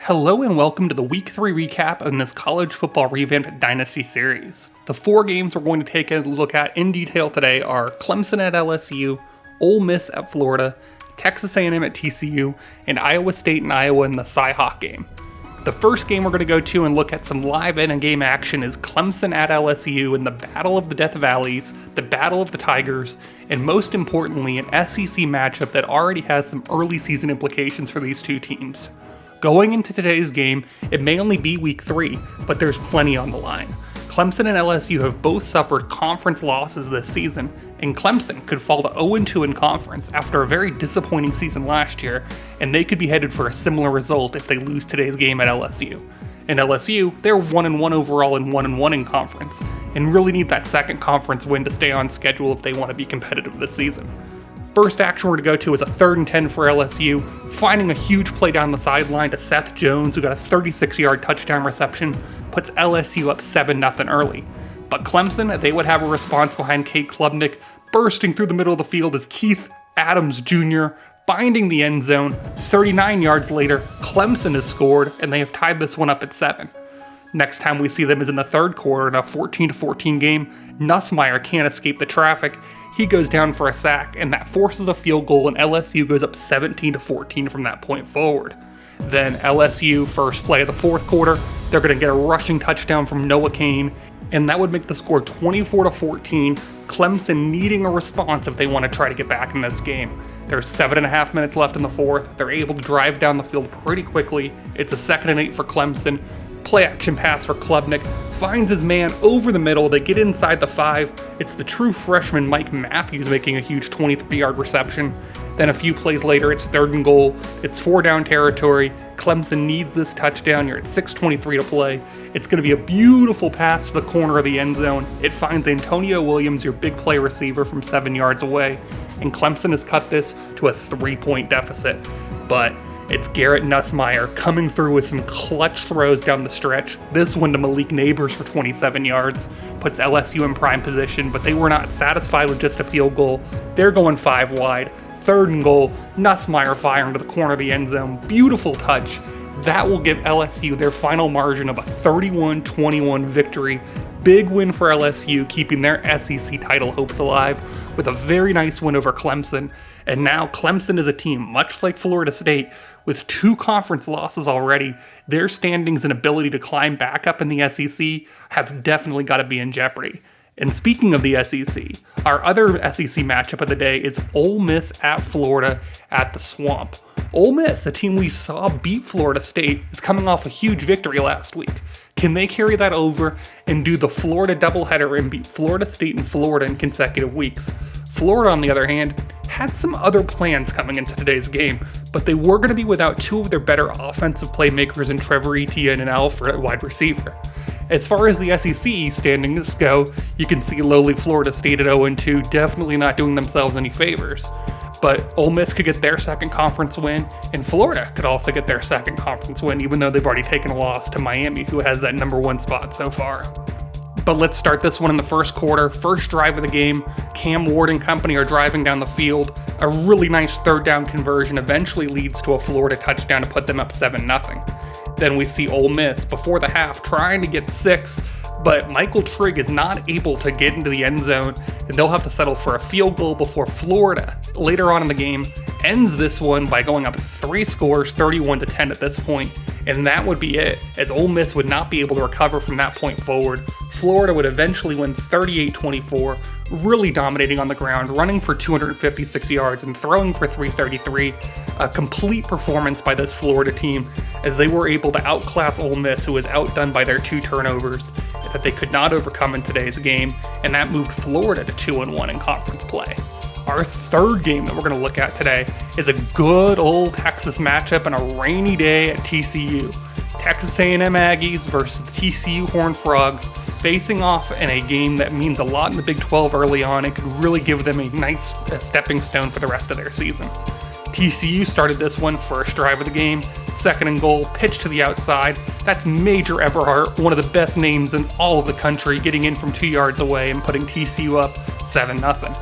Hello and welcome to the Week 3 recap in this College Football Revamped Dynasty series. The 4 games we're going to take a look at in detail today are Clemson at LSU, Ole Miss at Florida, Texas A&M at TCU, and Iowa State and Iowa in the Cy-Hawk game. The first game we're going to go to and look at some live in-game action is Clemson at LSU in the Battle of the Death Valleys, the Battle of the Tigers, and most importantly, an SEC matchup that already has some early season implications for these two teams. Going into today's game, it may only be week 3, but there's plenty on the line. Clemson and LSU have both suffered conference losses this season, and Clemson could fall to 0-2 in conference after a very disappointing season last year, and they could be headed for a similar result if they lose today's game at LSU. And LSU, they're 1-1 overall and 1-1 in conference, and really need that second conference win to stay on schedule if they want to be competitive this season. First action we're going to go to is a 3rd and 10 for LSU, finding a huge play down the sideline to Seth Jones, who got a 36-yard touchdown reception, puts LSU up 7-0 early. But Clemson, they would have a response behind Cade Klubnik, bursting through the middle of the field as Keith Adams Jr. finding the end zone. 39 yards later, Clemson has scored, and they have tied this one up at 7. Next time we see them is in the third quarter in a 14-14 game. Nussmeier can't escape the traffic. He goes down for a sack, and that forces a field goal, and LSU goes up 17-14 from that point forward. Then LSU, first play of the fourth quarter, they're going to get a rushing touchdown from Noah Cain, and that would make the score 24-14, Clemson needing a response if they want to try to get back in this game. There's 7.5 minutes left in the fourth. They're able to drive down the field pretty quickly. It's a 2nd and 8 for Clemson. Play action pass for Klubnik, finds his man over the middle, they get inside the 5, it's the true freshman Mike Matthews making a huge 23-yard reception. Then a few plays later, it's 3rd and goal, it's 4 down territory, Clemson needs this touchdown, you're at 6:23 to play, it's going to be a beautiful pass to the corner of the end zone, it finds Antonio Williams, your big play receiver, from 7 yards away, and Clemson has cut this to a 3-point deficit. But it's Garrett Nussmeier coming through with some clutch throws down the stretch. This one to Malik Neighbors for 27 yards, puts LSU in prime position, but they were not satisfied with just a field goal. They're going 5 wide. 3rd and goal, Nussmeier firing to the corner of the end zone. Beautiful touch. That will give LSU their final margin of a 31-21 victory. Big win for LSU, keeping their SEC title hopes alive with a very nice win over Clemson. And now Clemson is a team, much like Florida State, with 2 conference losses already. Their standings and ability to climb back up in the SEC have definitely got to be in jeopardy. And speaking of the SEC, our other SEC matchup of the day is Ole Miss at Florida at the Swamp. Ole Miss, a team we saw beat Florida State, is coming off a huge victory last week. Can they carry that over and do the Florida doubleheader and beat Florida State and Florida in consecutive weeks? Florida, on the other hand, had some other plans coming into today's game, but they were going to be without 2 of their better offensive playmakers in Trevor Etienne and Alfred at wide receiver. As far as the SEC standings go, you can see lowly Florida State at 0-2 definitely not doing themselves any favors. But Ole Miss could get their second conference win, and Florida could also get their second conference win, even though they've already taken a loss to Miami, who has that number 1 spot so far. But let's start this one in the first quarter. First drive of the game, Cam Ward and company are driving down the field. A really nice 3rd down conversion eventually leads to a Florida touchdown to put them up 7-0. Then we see Ole Miss before the half trying to get 6, but Michael Trigg is not able to get into the end zone, and they'll have to settle for a field goal before Florida, later on in the game, ends this one by going up 3 scores, 31-10 at this point, and that would be it, as Ole Miss would not be able to recover from that point forward. Florida would eventually win 38-24, really dominating on the ground, running for 256 yards and throwing for 333. A complete performance by this Florida team, as they were able to outclass Ole Miss, who was outdone by their 2 turnovers that they could not overcome in today's game, and that moved Florida to 2-1 in conference play. Our third game that we're going to look at today is a good old Texas matchup on a rainy day at TCU. Texas A&M Aggies versus the TCU Horned Frogs, facing off in a game that means a lot in the Big 12 early on and could really give them a nice stepping stone for the rest of their season. TCU started this one, first drive of the game, 2nd and goal, pitch to the outside. That's Major Everhart, one of the best names in all of the country, getting in from 2 yards away and putting TCU up 7-0.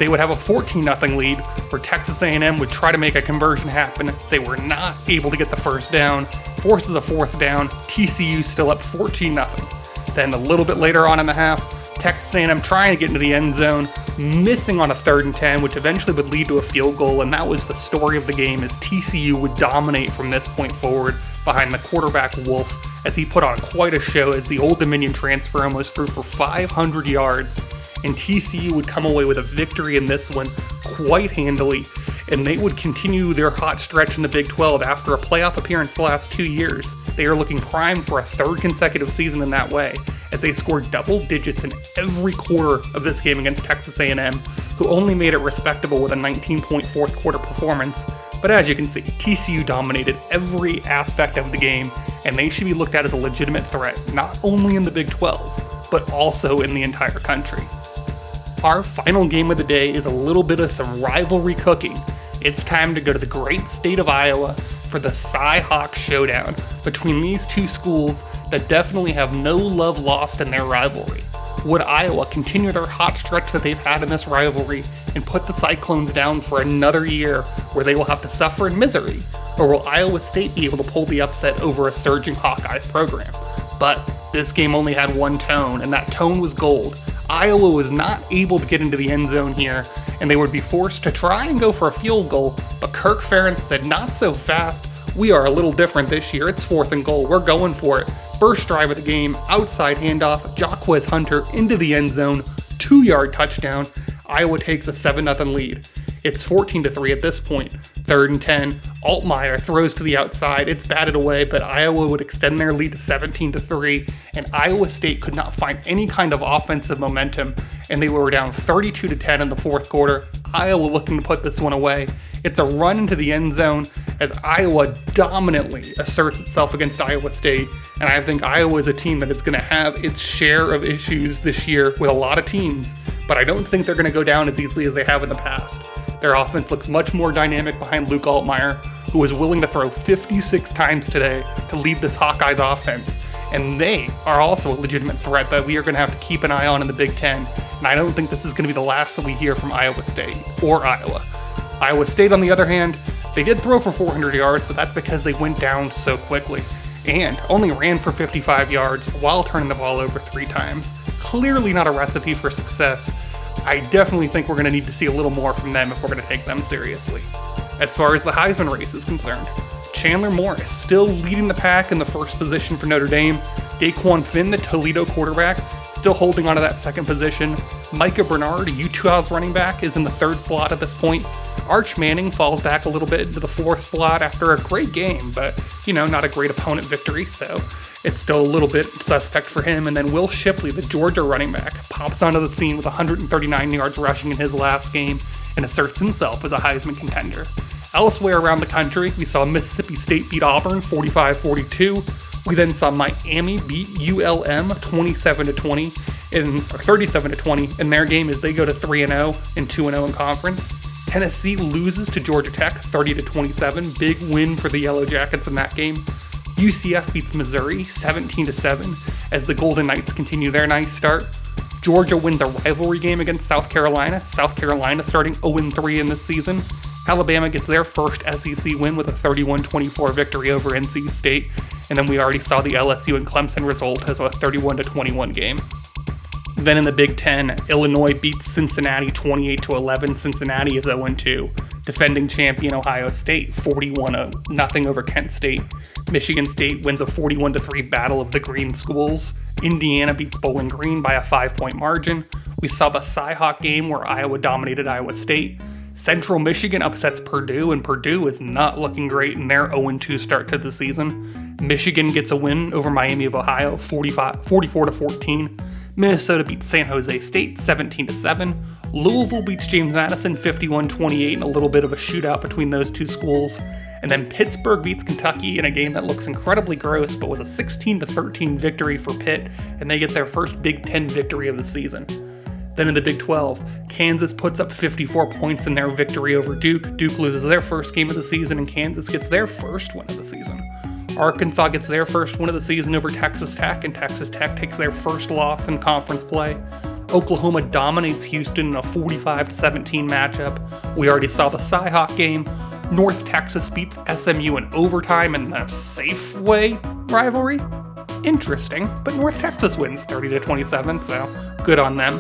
They would have a 14-0 lead where Texas A&M would try to make a conversion happen. They were not able to get the first down, forces a fourth down, TCU still up 14-0. Then a little bit later on in the half, Texas A&M trying to get into the end zone, missing on a 3rd and 10, which eventually would lead to a field goal, and that was the story of the game as TCU would dominate from this point forward behind the quarterback Wolf as he put on quite a show as the Old Dominion transfer almost threw for 500 yards, and TCU would come away with a victory in this one quite handily, and they would continue their hot stretch in the Big 12 after a playoff appearance the last 2 years. They are looking primed for a 3rd consecutive season in that way, as they scored double digits in every quarter of this game against Texas A&M, who only made it respectable with a 19-point fourth quarter performance. But as you can see, TCU dominated every aspect of the game, and they should be looked at as a legitimate threat, not only in the Big 12, but also in the entire country. Our final game of the day is a little bit of some rivalry cooking. It's time to go to the great state of Iowa for the Cy-Hawk showdown between these two schools that definitely have no love lost in their rivalry. Would Iowa continue their hot stretch that they've had in this rivalry and put the Cyclones down for another year where they will have to suffer in misery? Or will Iowa State be able to pull the upset over a surging Hawkeyes program? But this game only had one tone, and that tone was gold. Iowa was not able to get into the end zone here, and they would be forced to try and go for a field goal, but Kirk Ferentz said, "Not so fast. We are a little different this year. It's 4th and goal. We're going for it." First drive of the game, outside handoff, Jaquez Hunter into the end zone, 2-yard touchdown. Iowa takes a 7-0 lead. It's 14-3 at this point. 3rd and 10, Altmaier throws to the outside. It's batted away, but Iowa would extend their lead to 17-3, and Iowa State could not find any kind of offensive momentum, and they were down 32-10 in the fourth quarter. Iowa looking to put this one away. It's a run into the end zone as Iowa dominantly asserts itself against Iowa State, and I think Iowa is a team that is going to have its share of issues this year with a lot of teams, but I don't think they're going to go down as easily as they have in the past. Their offense looks much more dynamic behind Luke Altmaier, who is willing to throw 56 times today to lead this Hawkeyes offense, and they are also a legitimate threat that we are going to have to keep an eye on in the Big Ten, and I don't think this is going to be the last that we hear from Iowa State or Iowa. Iowa State, on the other hand, they did throw for 400 yards, but that's because they went down so quickly, and only ran for 55 yards while turning the ball over 3 times. Clearly not a recipe for success. I definitely think we're going to need to see a little more from them if we're going to take them seriously. As far as the Heisman race is concerned, Chandler Morris still leading the pack in the first position for Notre Dame. Daquan Finn, the Toledo quarterback, still holding onto that second position. Micah Bernard, a Utah's running back, is in the 3rd slot at this point. Arch Manning falls back a little bit into the 4th slot after a great game, but, not a great opponent victory, so it's still a little bit suspect for him. And then Will Shipley, the Georgia running back, pops onto the scene with 139 yards rushing in his last game and asserts himself as a Heisman contender. Elsewhere around the country, we saw Mississippi State beat Auburn 45-42. We then saw Miami beat ULM 27-20 or 37-20 in their game as they go to 3-0 and 2-0 in conference. Tennessee loses to Georgia Tech 30-27, big win for the Yellow Jackets in that game. UCF beats Missouri 17-7 as the Golden Knights continue their nice start. Georgia wins a rivalry game against South Carolina starting 0-3 in this season. Alabama gets their first SEC win with a 31-24 victory over NC State, and then we already saw the LSU and Clemson result as a 31-21 game. Then in the Big Ten, Illinois beats Cincinnati 28-11. Cincinnati is 0-2. Defending champion Ohio State 41-0 over Kent State. Michigan State wins a 41-3 battle of the Green Schools. Indiana beats Bowling Green by a 5-point margin. We saw the Cy-Hawk game where Iowa dominated Iowa State. Central Michigan upsets Purdue, and Purdue is not looking great in their 0-2 start to the season. Michigan gets a win over Miami of Ohio 44-14. Minnesota beats San Jose State 17-7. Louisville beats James Madison 51-28 in a little bit of a shootout between those two schools. And then Pittsburgh beats Kentucky in a game that looks incredibly gross, but was a 16-13 victory for Pitt, and they get their first Big Ten victory of the season. Then in the Big 12, Kansas puts up 54 points in their victory over Duke. Duke loses their first game of the season, and Kansas gets their first win of the season. Arkansas gets their first win of the season over Texas Tech, and Texas Tech takes their first loss in conference play. Oklahoma dominates Houston in a 45-17 matchup. We already saw the Cyhawk game. North Texas beats SMU in overtime in the Safeway rivalry. Interesting, but North Texas wins 30-27, so good on them.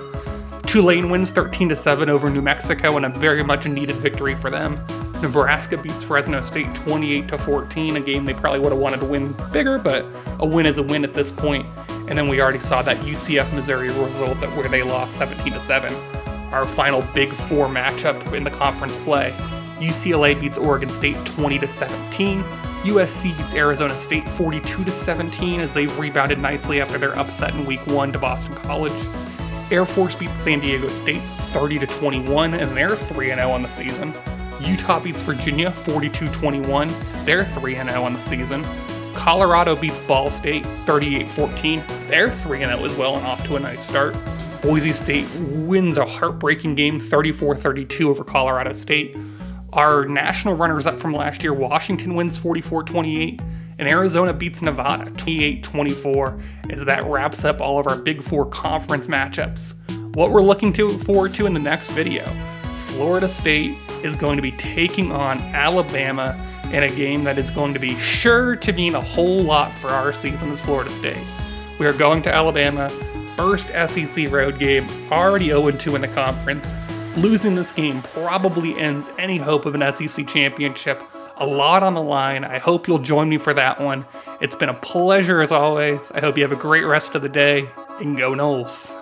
Tulane wins 13-7 over New Mexico in a very much needed victory for them. Nebraska beats Fresno State 28-14, a game they probably would have wanted to win bigger, but a win is a win at this point. And then we already saw that UCF Missouri result where they lost 17-7. Our final Big Four matchup in the conference play. UCLA beats Oregon State 20-17. USC beats Arizona State 42-17 as they've rebounded nicely after their upset in Week 1 to Boston College. Air Force beats San Diego State 30-21, and they're 3-0 on the season. Utah beats Virginia 42-21, they're 3-0 on the season. Colorado beats Ball State 38-14, they're 3-0 as well and off to a nice start. Boise State wins a heartbreaking game 34-32 over Colorado State. Our national runners-up from last year, Washington wins 44-28, and Arizona beats Nevada 28-24, as that wraps up all of our Big Four conference matchups. What we're looking forward to in the next video, Florida State is going to be taking on Alabama in a game that is going to be sure to mean a whole lot for our season as Florida State. We are going to Alabama, first SEC road game, already 0-2 in the conference. Losing this game probably ends any hope of an SEC championship. A lot on the line. I hope you'll join me for that one. It's been a pleasure as always. I hope you have a great rest of the day, and go Noles.